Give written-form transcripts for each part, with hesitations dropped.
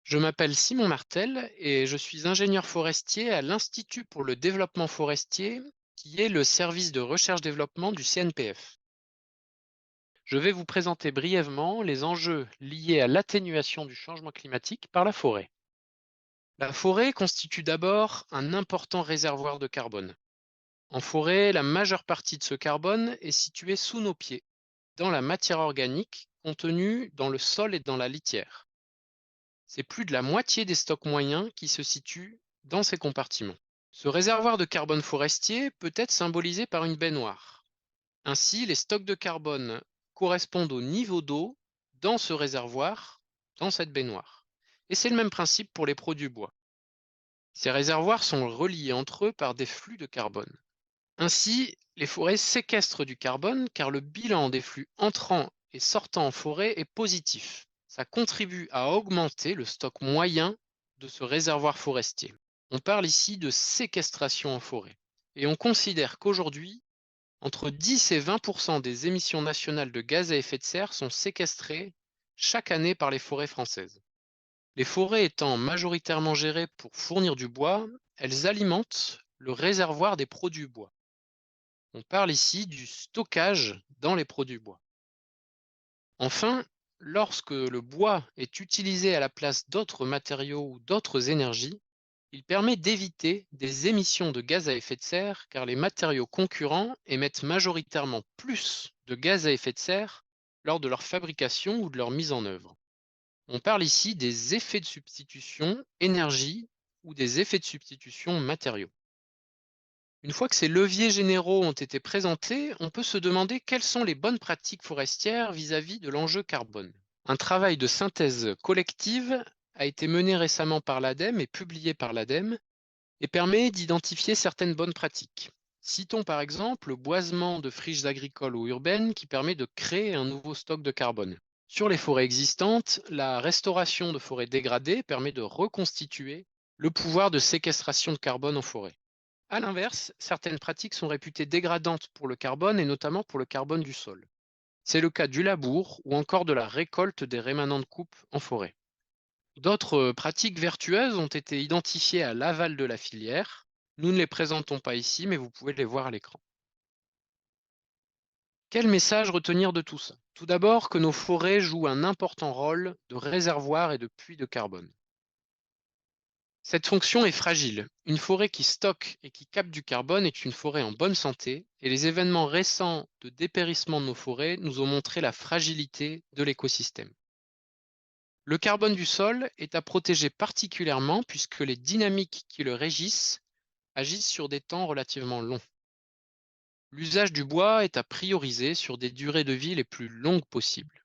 Je m'appelle Simon Martel et je suis ingénieur forestier à l'Institut pour le développement forestier, qui est le service de recherche-développement du CNPF. Je vais vous présenter brièvement les enjeux liés à l'atténuation du changement climatique par la forêt. La forêt constitue d'abord un important réservoir de carbone. En forêt, la majeure partie de ce carbone est située sous nos pieds, dans la matière organique contenue dans le sol et dans la litière. C'est plus de la moitié des stocks moyens qui se situent dans ces compartiments. Ce réservoir de carbone forestier peut être symbolisé par une baignoire. Ainsi, les stocks de carbone correspondent au niveau d'eau dans ce réservoir, dans cette baignoire. Et c'est le même principe pour les produits bois. Ces réservoirs sont reliés entre eux par des flux de carbone. Ainsi, les forêts séquestrent du carbone car le bilan des flux entrants et sortants en forêt est positif. Ça contribue à augmenter le stock moyen de ce réservoir forestier. On parle ici de séquestration en forêt. Et on considère qu'aujourd'hui, entre 10 et 20% des émissions nationales de gaz à effet de serre sont séquestrées chaque année par les forêts françaises. Les forêts étant majoritairement gérées pour fournir du bois, elles alimentent le réservoir des produits bois. On parle ici du stockage dans les produits bois. Enfin, lorsque le bois est utilisé à la place d'autres matériaux ou d'autres énergies, il permet d'éviter des émissions de gaz à effet de serre car les matériaux concurrents émettent majoritairement plus de gaz à effet de serre lors de leur fabrication ou de leur mise en œuvre. On parle ici des effets de substitution énergie ou des effets de substitution matériaux. Une fois que ces leviers généraux ont été présentés, on peut se demander quelles sont les bonnes pratiques forestières vis-à-vis de l'enjeu carbone. Un travail de synthèse collective a été mené récemment par l'ADEME et publié par l'ADEME et permet d'identifier certaines bonnes pratiques. Citons par exemple le boisement de friches agricoles ou urbaines qui permet de créer un nouveau stock de carbone. Sur les forêts existantes, la restauration de forêts dégradées permet de reconstituer le pouvoir de séquestration de carbone en forêt. À l'inverse, certaines pratiques sont réputées dégradantes pour le carbone et notamment pour le carbone du sol. C'est le cas du labour ou encore de la récolte des rémanents de coupe en forêt. D'autres pratiques vertueuses ont été identifiées à l'aval de la filière. Nous ne les présentons pas ici, mais vous pouvez les voir à l'écran. Quel message retenir de tout ça? Tout d'abord que nos forêts jouent un important rôle de réservoir et de puits de carbone. Cette fonction est fragile. Une forêt qui stocke et qui capte du carbone est une forêt en bonne santé, et les événements récents de dépérissement de nos forêts nous ont montré la fragilité de l'écosystème. Le carbone du sol est à protéger particulièrement puisque les dynamiques qui le régissent agissent sur des temps relativement longs. L'usage du bois est à prioriser sur des durées de vie les plus longues possibles.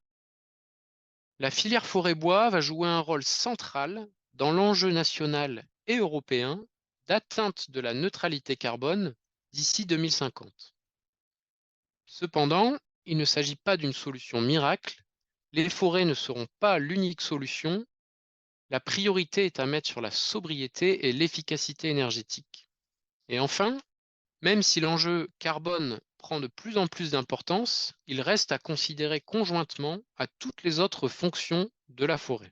La filière forêt-bois va jouer un rôle central dans l'enjeu national et européen d'atteinte de la neutralité carbone d'ici 2050. Cependant, il ne s'agit pas d'une solution miracle. Les forêts ne seront pas l'unique solution. La priorité est à mettre sur la sobriété et l'efficacité énergétique. Et enfin, même si l'enjeu carbone prend de plus en plus d'importance, il reste à considérer conjointement à toutes les autres fonctions de la forêt.